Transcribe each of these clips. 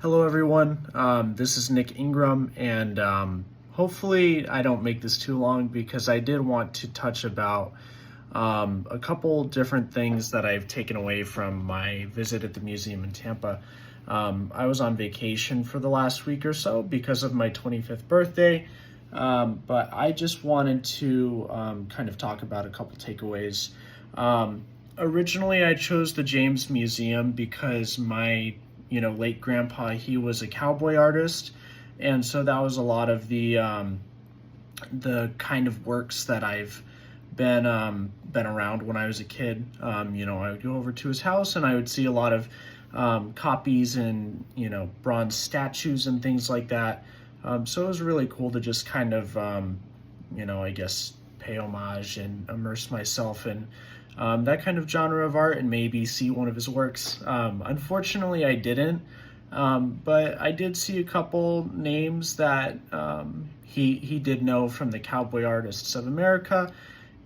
Hello, everyone. This is Nick Ingram, and hopefully I don't make this too long because I did want to touch about a couple different things that I've taken away from my visit at the museum in Tampa. I was on vacation for the last week or so because of my 25th birthday, but I just wanted to kind of talk about a couple takeaways. Originally, I chose the James Museum because my late grandpa, he was a cowboy artist, and so that was a lot of the kind of works that I've been around when I was a kid. I would go over to his house and I would see a lot of copies and bronze statues and things like that. So it was really cool to just kind of I guess pay homage and immerse myself in that kind of genre of art and maybe see one of his works. Unfortunately, I didn't, but I did see a couple names that he did know from the Cowboy Artists of America,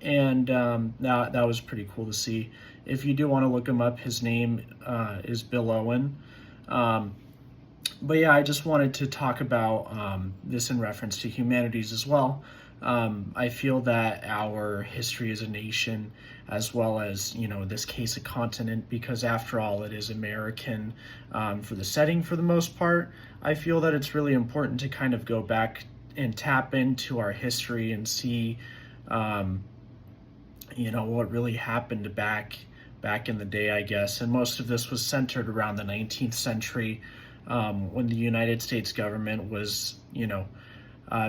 and that was pretty cool to see. If you do want to look him up, his name is Bill Owen. But yeah, I just wanted to talk about this in reference to humanities as well. I feel that our history as a nation, as well as, in this case, a continent, because after all, it is American for the setting for the most part, I feel that it's really important to kind of go back and tap into our history and see, what really happened back in the day, I guess. And most of this was centered around the 19th century, when the United States government was,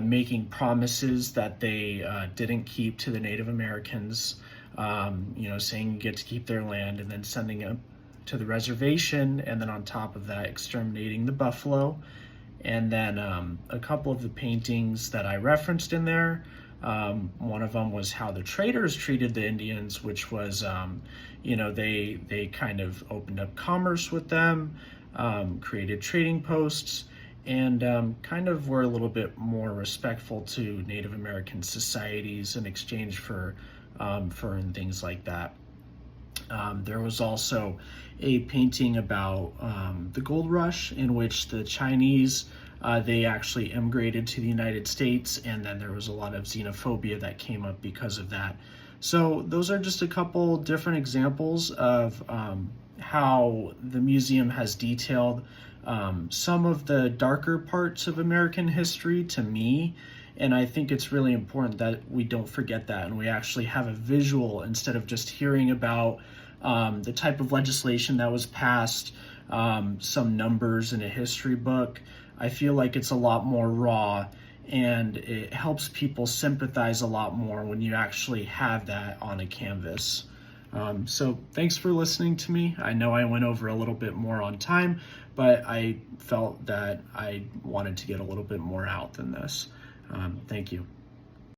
making promises that they didn't keep to the Native Americans, saying you get to keep their land and then sending them to the reservation, and then on top of that, exterminating the buffalo. And then a couple of the paintings that I referenced in there, one of them was how the traders treated the Indians, which was, they kind of opened up commerce with them, created trading posts, and kind of were a little bit more respectful to Native American societies in exchange for and things like that. There was also a painting about the gold rush, in which the Chinese, they actually immigrated to the United States, and then there was a lot of xenophobia that came up because of that. So those are just a couple different examples of how the museum has detailed some of the darker parts of American history to me. And I think it's really important that we don't forget that and we actually have a visual instead of just hearing about the type of legislation that was passed, some numbers in a history book. I feel like it's a lot more raw, and it helps people sympathize a lot more when you actually have that on a canvas. So thanks for listening to me. I know I went over a little bit more on time, but I felt that I wanted to get a little bit more out than this. Thank you.